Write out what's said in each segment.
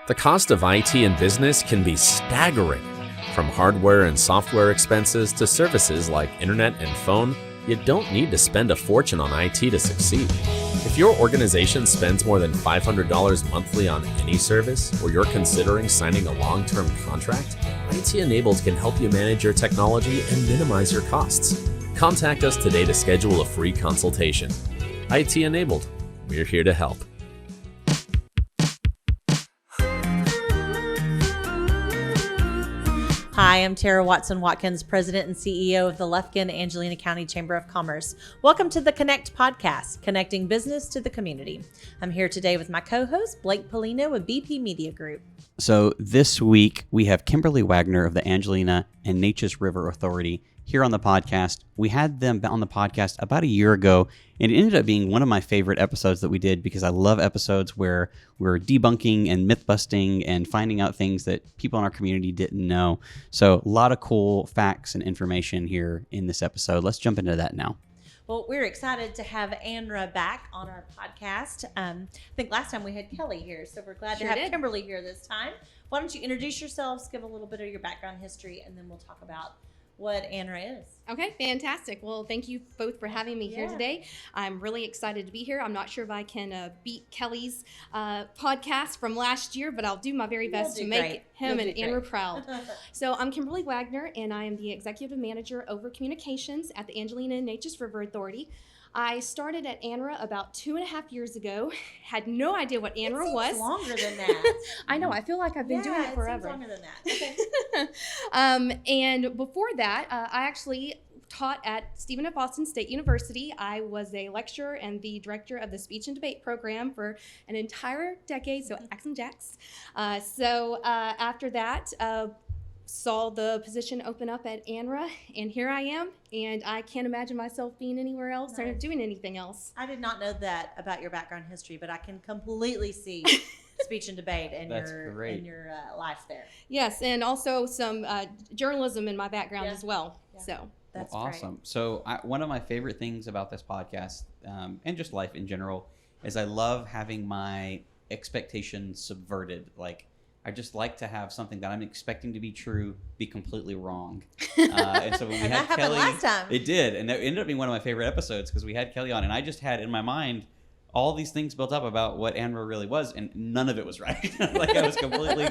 The cost of IT in business can be staggering. From hardware and software expenses to services like internet and phone, you don't need to spend a fortune on IT to succeed. If your organization spends more than $500 monthly on any service, or you're considering signing a long-term contract, IT Enabled can help you manage your technology and minimize your costs. Contact us today to schedule a free consultation. IT Enabled, we're here to help. Hi, I'm Tara Watson-Watkins, President and CEO of the Lufkin, Angelina County Chamber of Commerce. Welcome to the Connect podcast, connecting business to the community. I'm here today with my co-host, Blake Pollino with BP Media Group. So this week, we have Kimberly Wagner of the Angelina Neches River Authority here on the podcast. We had them on the podcast about a year ago, and it ended up being one of my favorite episodes that we did because I love episodes where we're debunking and myth busting and finding out things that people in our community didn't know. So a lot of cool facts and information here in this episode. Let's jump into that now. Well, we're excited to have ANRA back on our podcast. I think last time we had Kelly here, so we're glad to have Kimberly here this time. Why don't you introduce yourselves, give a little bit of your background history, and then we'll talk about what ANRA is. Okay, fantastic. Well, thank you both for having me here today. I'm really excited to be here. I'm not sure if I can beat Kelly's podcast from last year, but I'll do my very best to make him and ANRA proud. So I'm Kimberly Wagner, and I am the Executive Manager over Communications at the Angelina Neches River Authority. I started at ANRA about 2.5 years ago. Had no idea what ANRA was. Longer than that. I know. I feel like I've been doing it forever. It seems longer than that. Okay. And before that, I actually taught at Stephen F. Austin State University. I was a lecturer and the director of the speech and debate program for an entire decade, so X and Jax. After that, saw the position open up at ANRA, and here I am, and I can't imagine myself being anywhere else or doing anything else. I did not know that about your background history, but I can completely see speech and debate and your life there. Yes, and also some journalism in my background as well. Yeah. So that's awesome. Great. So one of my favorite things about this podcast and just life in general is I love having my expectations subverted. Like, I just like to have something that I'm expecting to be true be completely wrong. And so when we had Kelly, last time. It did, and that ended up being one of my favorite episodes because we had Kelly on, and I just had in my mind all these things built up about what ANRA really was, and none of it was right. Like I was completely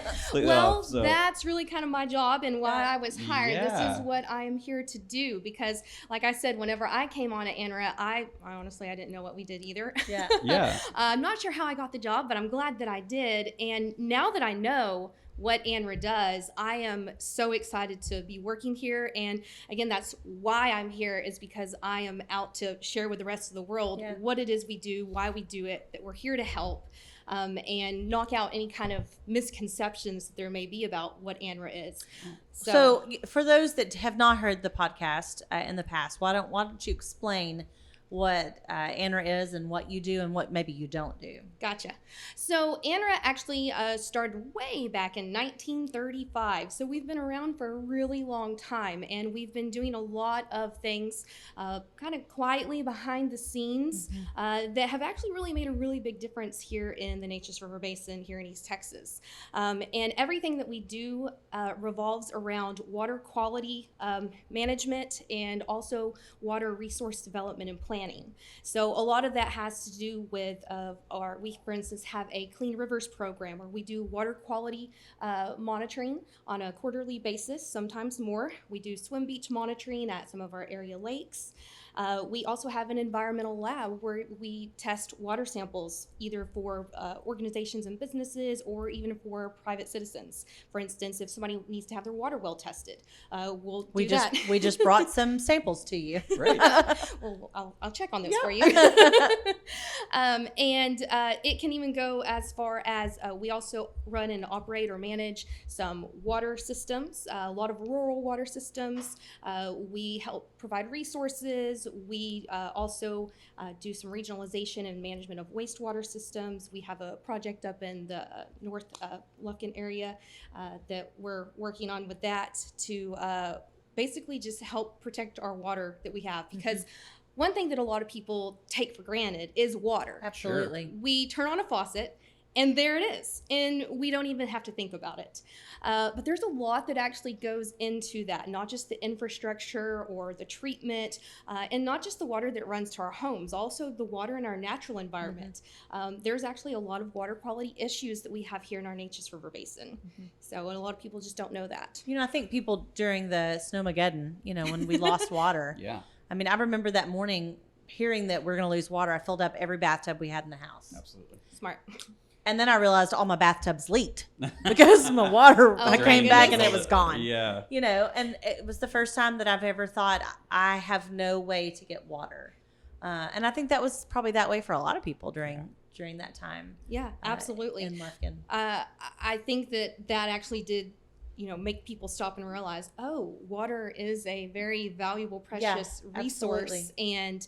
off. So that's really kind of my job and why I was hired. Yeah. This is what I am here to do because, like I said, whenever I came on at ANRA, I honestly didn't know what we did either. Yeah. Yeah. I'm not sure how I got the job, but I'm glad that I did. And now that I know what ANRA does, I am so excited to be working here. And again, that's why I'm here, is because I am out to share with the rest of the world what it is we do, why we do it, that we're here to help, and knock out any kind of misconceptions that there may be about what ANRA is. So for those that have not heard the podcast in the past, why don't you explain what ANRA is and what you do and what maybe you don't do? Gotcha. So ANRA actually started way back in 1935. So we've been around for a really long time, and we've been doing a lot of things kind of quietly behind the scenes that have actually really made a really big difference here in the Neches River Basin here in East Texas. And everything that we do revolves around water quality management and also water resource development and planning. So a lot of that has to do with we, for instance, have a Clean Rivers program where we do water quality monitoring on a quarterly basis, sometimes more. We do swim beach monitoring at some of our area lakes. We also have an environmental lab where we test water samples either for organizations and businesses or even for private citizens. For instance, if somebody needs to have their water well tested, we'll do that. We just brought some samples to you. Right. Well, I'll check on those for you. And it can even go as far as we also run and operate or manage some water systems, a lot of rural water systems. We help provide resources. We also do some regionalization and management of wastewater systems. We have a project up in the North Lufkin area that we're working on with that to basically just help protect our water that we have, because one thing that a lot of people take for granted is water. Absolutely. We turn on a faucet And there it is. And we don't even have to think about it. But there's a lot that actually goes into that, not just the infrastructure or the treatment, and not just the water that runs to our homes, also the water in our natural environment. There's actually a lot of water quality issues that we have here in our Neches River Basin. So, and a lot of people just don't know that. You know, I think people during the Snowmageddon, you know, when we lost water. Yeah. I mean, I remember that morning hearing that we're going to lose water. I filled up every bathtub we had in the house. Absolutely. Smart. And then I realized all my bathtubs leaked because my water, I came back and it was gone. Yeah. You know, and it was the first time that I've ever thought I have no way to get water. And I think that was probably that way for a lot of people during that time. Yeah, absolutely. In Lufkin. I think that actually did, you know, make people stop and realize, oh, water is a very valuable, precious resource, absolutely. And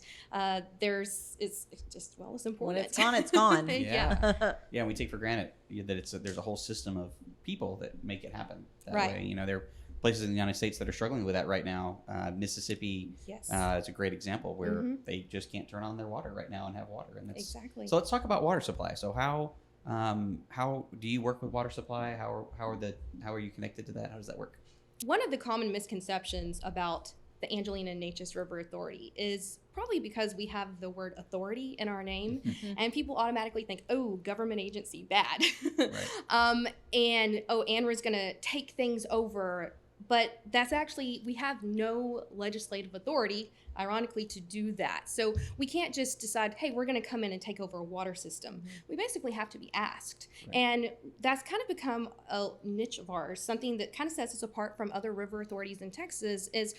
it's just, well, it's important. When it's gone, it's gone. Yeah. Yeah, and we take for granted that there's a whole system of people that make it happen that way. You know, there are places in the United States that are struggling with that right now. Mississippi is a great example where they just can't turn on their water right now and have water. And that's, exactly. So let's talk about water supply. So how do you work with water supply? How are you connected to that? How does that work? One of the common misconceptions about the Angelina Neches River Authority is probably because we have the word authority in our name, and people automatically think, oh, government agency, bad. Right. And ANRA is going to take things over. But that's actually, we have no legislative authority, ironically, to do that. So we can't just decide, hey, we're going to come in and take over a water system. We basically have to be asked. Right. And that's kind of become a niche of ours, something that kind of sets us apart from other river authorities in Texas is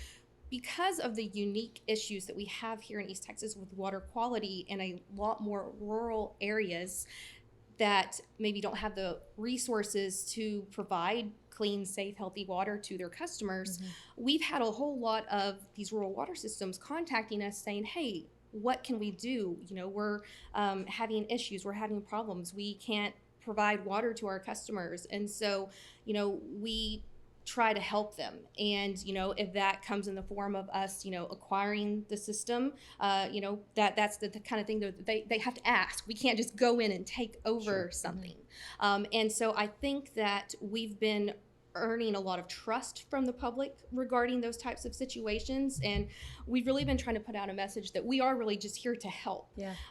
because of the unique issues that we have here in East Texas with water quality in a lot more rural areas that maybe don't have the resources to provide clean, safe, healthy water to their customers. We've had a whole lot of these rural water systems contacting us saying, hey, what can we do? You know, we're having issues, we're having problems. We can't provide water to our customers. And so, you know, we try to help them. And, you know, if that comes in the form of us, you know, acquiring the system, you know, that's the kind of thing that they have to ask. We can't just go in and take over something. And so I think that we've been earning a lot of trust from the public regarding those types of situations, and we've really been trying to put out a message that we are really just here to help.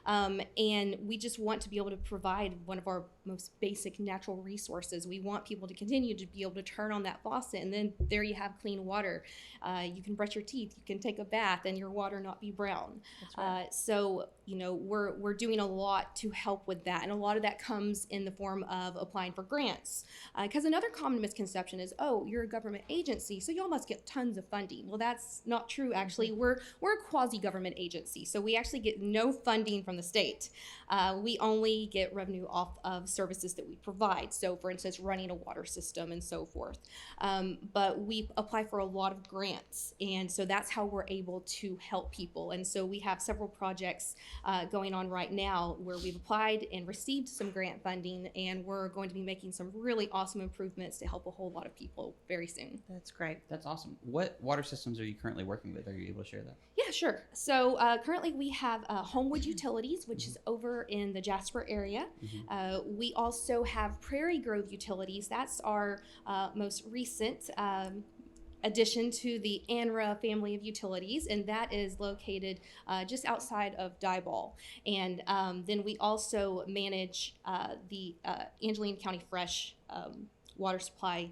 And we just want to be able to provide one of our most basic natural resources. We want people to continue to be able to turn on that faucet, and then there you have clean water. You can brush your teeth, you can take a bath, and your water not be brown. That's right. So, you know, we're doing a lot to help with that, and a lot of that comes in the form of applying for grants. Because another common misconception is, oh, you're a government agency, so y'all must get tons of funding. Well, that's not true, actually. We're a quasi-government agency, so we actually get no funding from the state. We only get revenue off of services that we provide. So, for instance, running a water system and so forth. But we apply for a lot of grants, and so that's how we're able to help people. And so we have several projects going on right now where we've applied and received some grant funding, and we're going to be making some really awesome improvements to help a whole lot of people very soon. That's great. That's awesome. What water systems are you currently working with? Are you able to share that? Yeah, sure. So currently we have Homewood Utilities, which is over in the Jasper area. We also have Prairie Grove Utilities. That's our most recent addition to the ANRA family of utilities, and that is located just outside of Diboll. And then we also manage the Angelina County Fresh water supply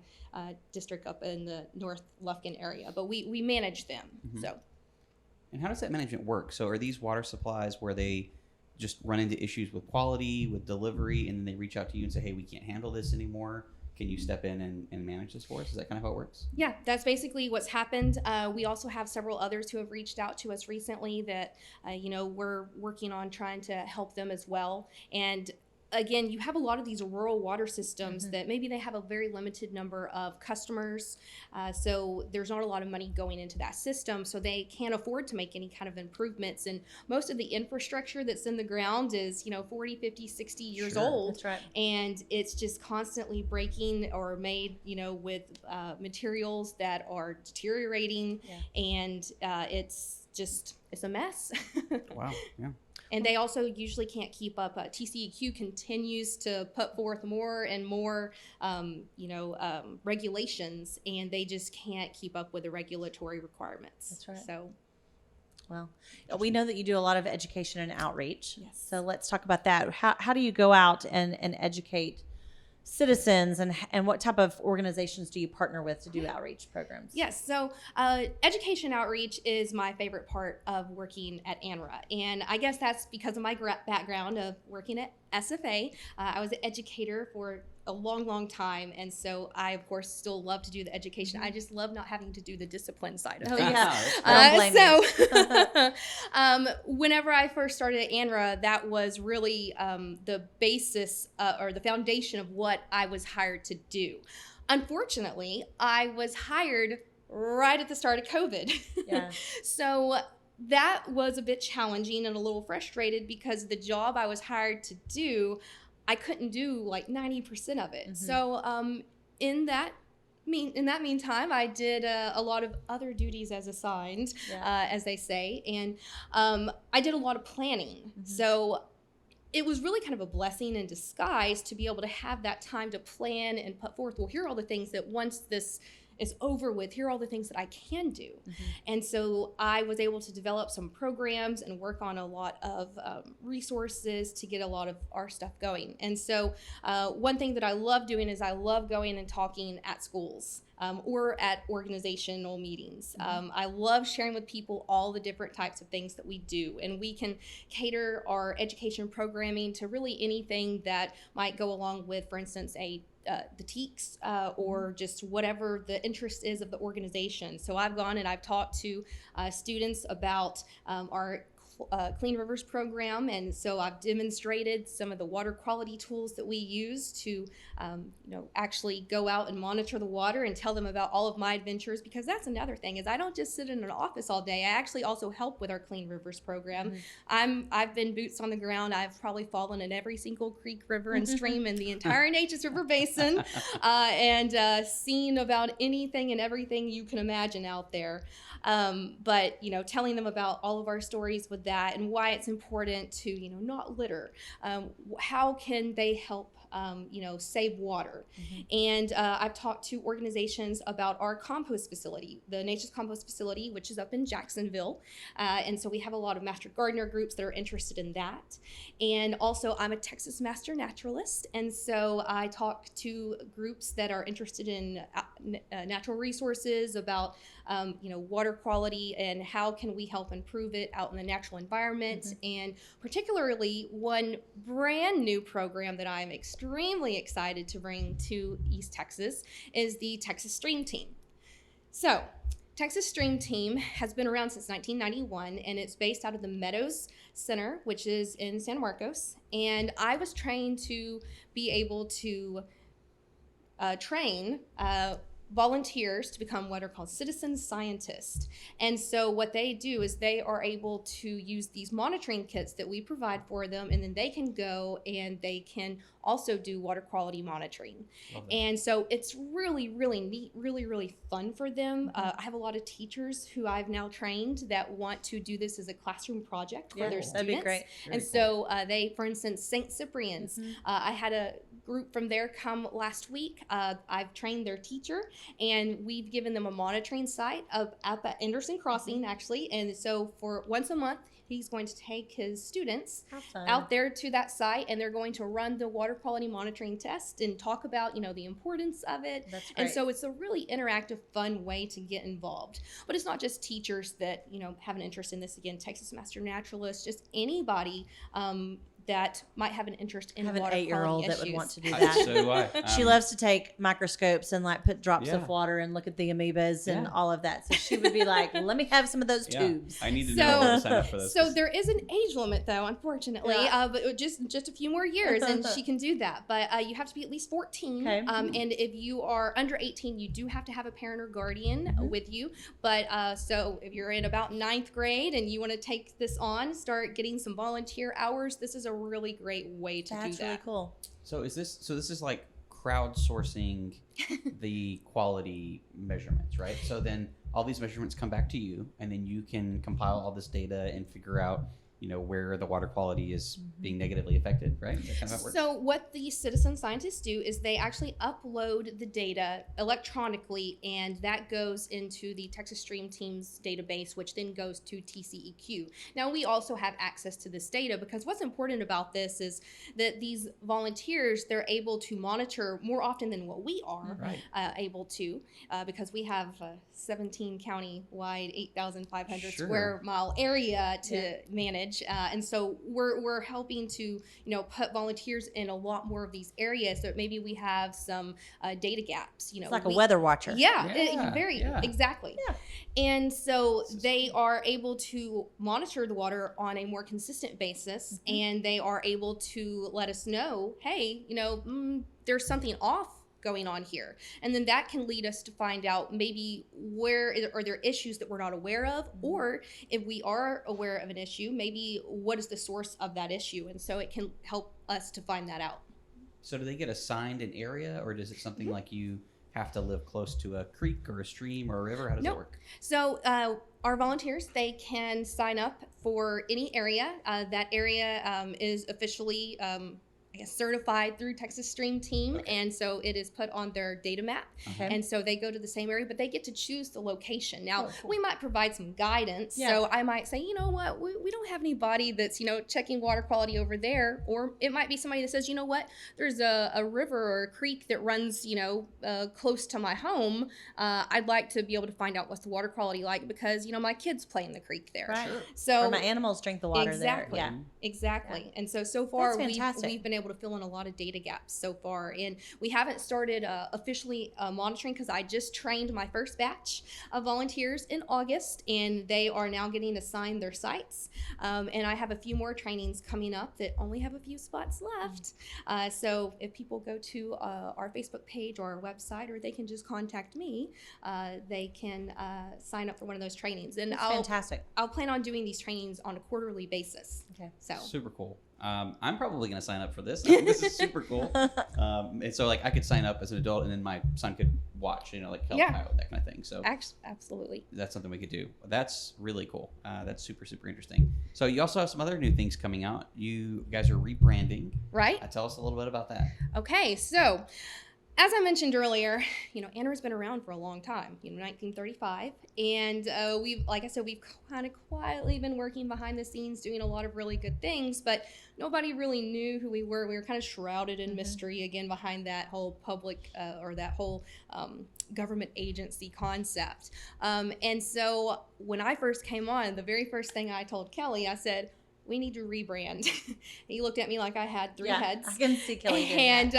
district up in the North Lufkin area, but we manage them. So. And how does that management work? So are these water supplies where they just run into issues with quality, with delivery, and then they reach out to you and say, hey, we can't handle this anymore? Can you step in and manage this for us? Is that kind of how it works? Yeah, that's basically what's happened. We also have several others who have reached out to us recently that, you know, we're working on trying to help them as well. And again, you have a lot of these rural water systems that maybe they have a very limited number of customers. So there's not a lot of money going into that system. So they can't afford to make any kind of improvements. And most of the infrastructure that's in the ground is, you know, 40, 50, 60 years old. That's right. And it's just constantly breaking or made, you know, with materials that are deteriorating. And it's a mess. Wow. Yeah. And they also usually can't keep up. TCEQ continues to put forth more and more, regulations, and they just can't keep up with the regulatory requirements. That's right. So, well, we know that you do a lot of education and outreach. Yes. So let's talk about that. How do you go out and educate citizens, and what type of organizations do you partner with to do outreach programs? Yes, so education outreach is my favorite part of working at ANRA, and I guess that's because of my background of working at SFA. I was an educator for a long time, and so I, of course, still love to do the education. I just love not having to do the discipline side of things. Whenever I first started at ANRA, that was really the basis or the foundation of what I was hired to do. Unfortunately, I was hired right at the start of COVID. Yeah. So that was a bit challenging and a little frustrated because the job I was hired to do, I couldn't do like 90% of it. So in that meantime, I did a lot of other duties as assigned, as they say, and I did a lot of planning. So it was really kind of a blessing in disguise to be able to have that time to plan and put forth, well, here are all the things that once this is over with, here are all the things that I can do. And so I was able to develop some programs and work on a lot of resources to get a lot of our stuff going. And so one thing that I love doing is I love going and talking at schools or at organizational meetings. I love sharing with people all the different types of things that we do, and we can cater our education programming to really anything that might go along with, for instance, the TEKS or just whatever the interest is of the organization. So I've gone and I've talked to students about our Clean Rivers program, and so I've demonstrated some of the water quality tools that we use to actually go out and monitor the water and tell them about all of my adventures, because that's another thing is I don't just sit in an office all day. I actually also help with our Clean Rivers program. I've been boots on the ground. I've probably fallen in every single creek, river, and stream in the entire Neches River Basin and seen about anything and everything you can imagine out there. But telling them about all of our stories with that and why it's important to not litter. How can they help save water? And I've talked to organizations about our compost facility, the Neches Compost Facility, which is up in Jacksonville. And so we have a lot of master gardener groups that are interested in that. And also I'm a Texas master naturalist. And so I talk to groups that are interested in natural resources, about water quality and how can we help improve it out in the natural environment. And particularly one brand new program that I'm extremely excited to bring to East Texas is the Texas Stream Team. So Texas Stream Team has been around since 1991, and it's based out of the Meadows Center, which is in San Marcos. And I was trained to be able to train volunteers to become what are called citizen scientists. And so what they do is they are able to use these monitoring kits that we provide for them, and then they can go and they can also do water quality monitoring. And so it's really, really neat, really, really fun for them. I have a lot of teachers who I've now trained that want to do this as a classroom project for their students. That'd be great. And so they, for instance, St. Cyprian's, I had a group from there come last week. I've trained their teacher, and we've given them a monitoring site up at Anderson Crossing, actually. And so for once a month, he's going to take his students out there to that site, and they're going to run the water quality monitoring test and talk about, the importance of it. That's great. And so it's a really interactive, fun way to get involved. But it's not just teachers that, have an interest in this. Again, Texas Master Naturalists, just anybody that might have an interest in water quality issues. I have an 8-year-old that would want to do that. So do I. She loves to take microscopes and put drops of water and look at the amoebas and all of that. So she would be like, let me have some of those tubes. I need to know how to sign up for this. So there is an age limit, though, unfortunately, but just a few more years, and she can do that. But you have to be at least 14. Okay. And if you are under 18, you do have to have a parent or guardian with you. But so if you're in about 9th grade and you want to take this on, start getting some volunteer hours, this is a really great way to do that. That's really cool. So this is like crowdsourcing the quality measurements, right? So then all these measurements come back to you, and then you can compile all this data and figure out where the water quality is being negatively affected, right? That kind of how it works. So what the citizen scientists do is they actually upload the data electronically, and that goes into the Texas Stream Team's database, which then goes to TCEQ. Now, we also have access to this data because what's important about this is that these volunteers, they're able to monitor more often than what we are able to, because we have 17 county-wide, 8,500 square mile area to manage. And so we're helping to, put volunteers in a lot more of these areas. So maybe we have some data gaps. It's like a weather watcher. Exactly. Yeah. And so they are able to monitor the water on a more consistent basis, and they are able to let us know, hey, there's something off going on here, and then that can lead us to find out maybe are there issues that we're not aware of, or if we are aware of an issue, maybe what is the source of that issue, and so it can help us to find that out. So do they get assigned an area, or is it something like you have to live close to a creek or a stream or a river? How does that work? So our volunteers, they can sign up for any area. That area is officially certified through Texas Stream Team, and so it is put on their data map, and so they go to the same area, but they get to choose the location. Now, we might provide some guidance, so I might say, what, we don't have anybody that's, checking water quality over there, or it might be somebody that says, what, there's a river or a creek that runs, close to my home. I'd like to be able to find out what's the water quality like because, my kids play in the creek there. Right. Sure. So, or my animals drink the water there. Yeah, exactly. And so far, we've been able to fill in a lot of data gaps so far, and we haven't started officially monitoring because I just trained my first batch of volunteers in August, and they are now getting assigned their sites, and I have a few more trainings coming up that only have a few spots left. So if people go to our Facebook page or our website, or they can just contact me, they can sign up for one of those trainings. And fantastic. I'll plan on doing these trainings on a quarterly basis. Okay. So super cool. I'm probably going to sign up for this. I think this is super cool. And so I could sign up as an adult, and then my son could watch, help out, that kind of thing. So absolutely. That's something we could do. That's really cool. That's super, super interesting. So you also have some other new things coming out. You guys are rebranding. Right. Tell us a little bit about that. Okay. So as I mentioned earlier, ANRA's been around for a long time, 1935. And we've kind of quietly been working behind the scenes, doing a lot of really good things, but nobody really knew who we were. We were kind of shrouded in mystery, again, behind that whole public or that whole government agency concept. And so when I first came on, the very first thing I told Kelly, I said, we need to rebrand. He looked at me like I had three heads. I can see Kelly doing and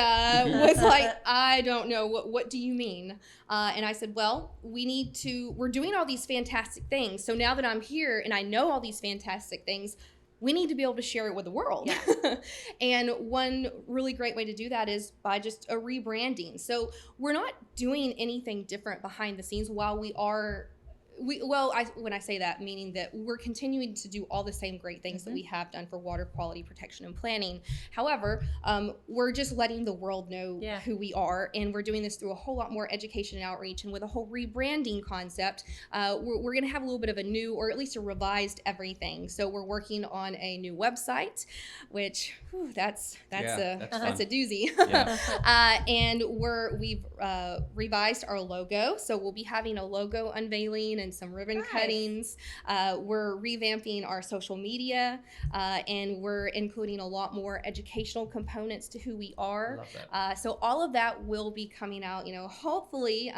was like, I don't know, what do you mean? And I said, well, we're doing all these fantastic things. So now that I'm here and I know all these fantastic things, we need to be able to share it with the world. Yeah. And one really great way to do that is by just a rebranding. So we're not doing anything different behind the scenes while we are when I say that, meaning that we're continuing to do all the same great things that we have done for water quality protection and planning. However, we're just letting the world know who we are, and we're doing this through a whole lot more education and outreach. And with a whole rebranding concept, we're going to have a little bit of a new, or at least a revised everything. So we're working on a new website, which that's a doozy. Yeah. And we've revised our logo, so we'll be having a logo unveiling and some ribbon cuttings. We're revamping our social media, and we're including a lot more educational components to who we are. So all of that will be coming out, hopefully,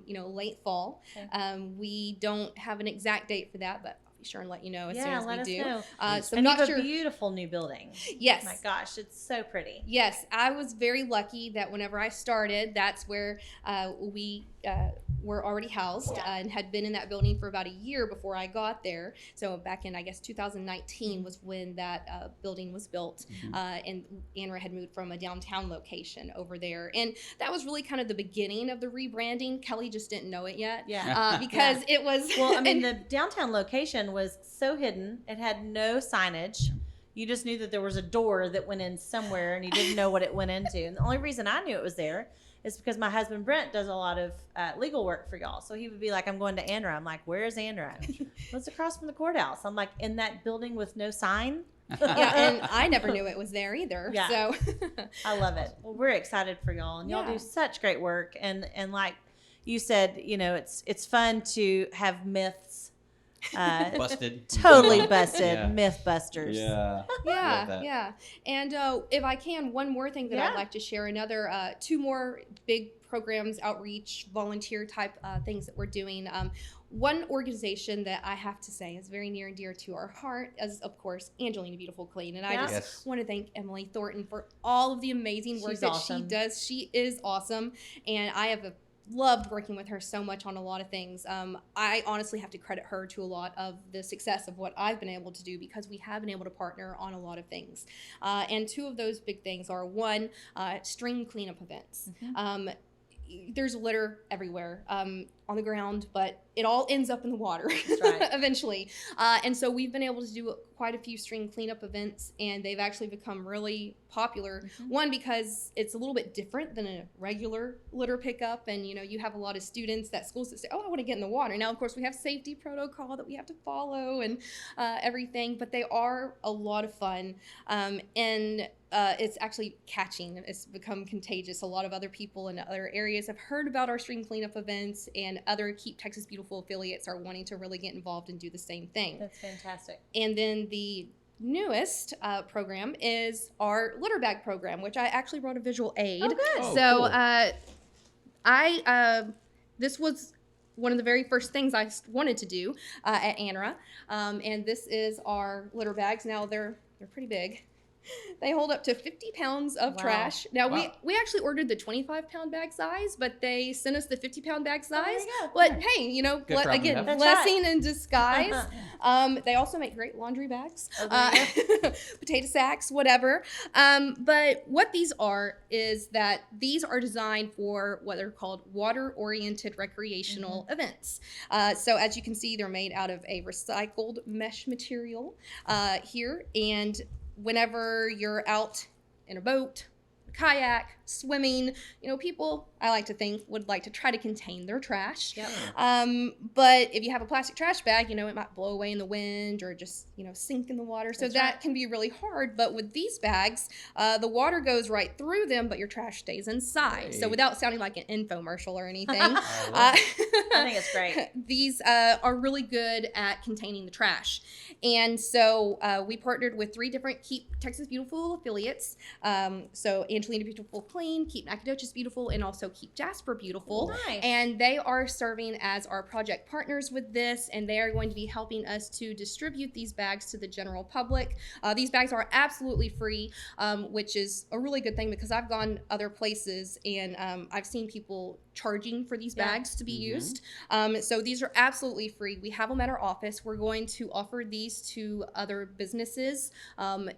late fall. Okay. We don't have an exact date for that, but I'll be sure and let you know as soon as we do. Know. So and you have a beautiful new building. Yes. Oh my gosh, it's so pretty. Yes, I was very lucky that whenever I started, that's where we were already housed and had been in that building for about a year before I got there. So back in, 2019 was when that building was built, and ANRA had moved from a downtown location over there. And that was really kind of the beginning of the rebranding. Kelly just didn't know it yet because it was... Well, the downtown location was so hidden. It had no signage. You just knew that there was a door that went in somewhere, and you didn't know what it went into. And the only reason I knew it was there is because my husband Brent does a lot of legal work for y'all. So he would be like, I'm going to ANRA. I'm like, where's ANRA? What's across from the courthouse? I'm like, in that building with no sign. Yeah, and I never knew it was there either. Yeah. So I love it. Well, we're excited for y'all, and y'all do such great work. And like you said, you know, it's fun to have myths Busted. totally busted. Yeah. Myth busters. Yeah. yeah. And if I can, one more thing that I'd like to share, another 2 more big programs, outreach, volunteer type things that we're doing. One organization that I have to say is very near and dear to our heart is, of course, Angelina Beautiful Clean. And I just want to thank Emily Thornton for all of the amazing work that she does. She is awesome. And I have loved working with her so much on a lot of things. I honestly have to credit her to a lot of the success of what I've been able to do, because we have been able to partner on a lot of things. And 2 of those big things are, one, stream cleanup events. There's litter everywhere on the ground, but it all ends up in the water eventually. And so we've been able to do quite a few stream cleanup events, and they've actually become really popular. One, because it's a little bit different than a regular litter pickup, and you know, you have a lot of students at schools that say, oh, I want to get in the water. Now, of course, we have safety protocol that we have to follow and everything, but they are a lot of fun. And it's actually catching. It's become contagious. A lot of other people in other areas have heard about our stream cleanup events, and other Keep Texas Beautiful affiliates are wanting to really get involved and do the same thing. That's fantastic. And then the newest program is our litter bag program, which I actually brought a visual aid. Oh, good. So cool. This was one of the very first things I wanted to do at ANRA, and this is our litter bags. Now they're pretty big. They hold up to 50 pounds of trash. Now, we actually ordered the 25-pound bag size, but they sent us the 50-pound bag size. But hey, you know, again, blessing in disguise. They also make great laundry bags, potato sacks, whatever. But what these are is that these are designed for what are called water-oriented recreational events. So as you can see, they're made out of a recycled mesh material here, and whenever you're out in a boat, a kayak, swimming, you know, people, I like to think, would like to try to contain their trash. But if you have a plastic trash bag, you know, it might blow away in the wind or just, you know, sink in the water. So that can be really hard. But with these bags, the water goes right through them, but your trash stays inside. So without sounding like an infomercial or anything, I think it's great. These are really good at containing the trash. And so we partnered with 3 different Keep Texas Beautiful affiliates. So Angelina Beautiful Clean, Keep Nacogdoches Beautiful, and also Keep Jasper Beautiful. Nice. And they are serving as our project partners with this, and they are going to be helping us to distribute these bags to the general public. These bags are absolutely free, which is a really good thing, because I've gone other places and I've seen people charging for these bags to be used. So these are absolutely free. We have them at our office. We're going to offer these to other businesses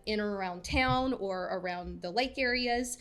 in or around town or around the lake areas.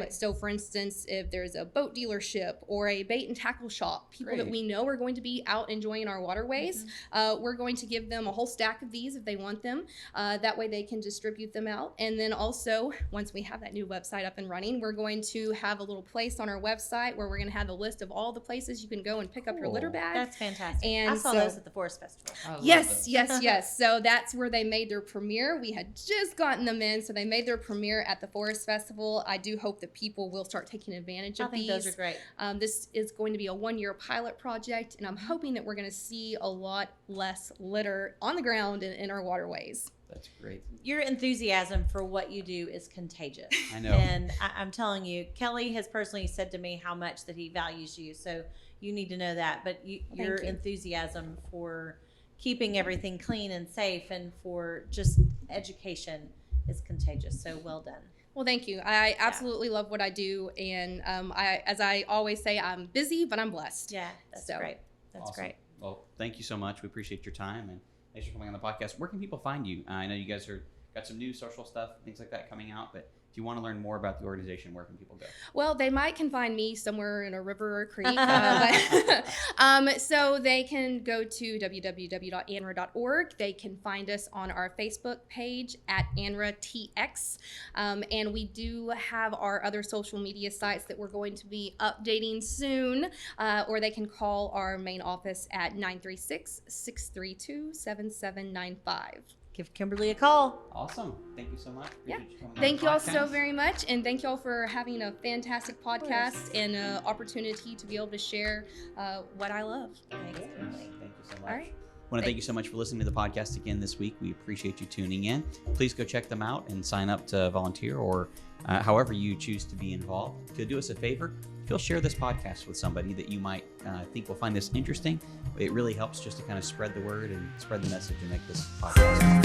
So for instance, if there's a boat dealership or a bait and tackle shop, people that we know are going to be out enjoying our waterways, we're going to give them a whole stack of these if they want them. That way they can distribute them out. And then also, once we have that new website up and running, we're going to have a little place on our website where we're going to have a list of all the places you can go and pick up your litter bag. That's fantastic. And I saw those at the Forest Festival. Yes. So that's where they made their premiere. We had just gotten them in, so they made their premiere at the Forest Festival. I do hope that people will start taking advantage of these. I think those are great. This is going to be a 1-year pilot project, and I'm hoping that we're going to see a lot less litter on the ground in our waterways. That's great. Your enthusiasm for what you do is contagious. I know. And I'm telling you, Kelly has personally said to me how much that he values you. So you need to know that. But your enthusiasm for keeping everything clean and safe and for just education is contagious. So well done. Well, thank you. I absolutely love what I do. And as I always say, I'm busy, but I'm blessed. Yeah, that's great. That's great. Well, thank you so much. We appreciate your time, and thanks for coming on the podcast. Where can people find you? I know you guys got some new social stuff, things like that coming out, but If you want to learn more about the organization, where can people go? Well, they can find me somewhere in a river or a creek. So they can go to www.anra.org. They can find us on our Facebook page at ANRA-TX. And we do have our other social media sites that we're going to be updating soon. Or they can call our main office at 936-632-7795. Give Kimberly a call. Awesome. Thank you so much. Yeah. Appreciate you coming on Thank the you all podcast. so very much. And thank you all for having a fantastic podcast and an opportunity to be able to share what I love. Thanks, Kimberly. Thank you so much. All right. I want to thank you so much for listening to the podcast again this week. We appreciate you tuning in. Please go check them out and sign up to volunteer or however you choose to be involved. If you'll do us a favor, if you'll share this podcast with somebody that you might think will find this interesting, it really helps just to kind of spread the word and spread the message and make this podcast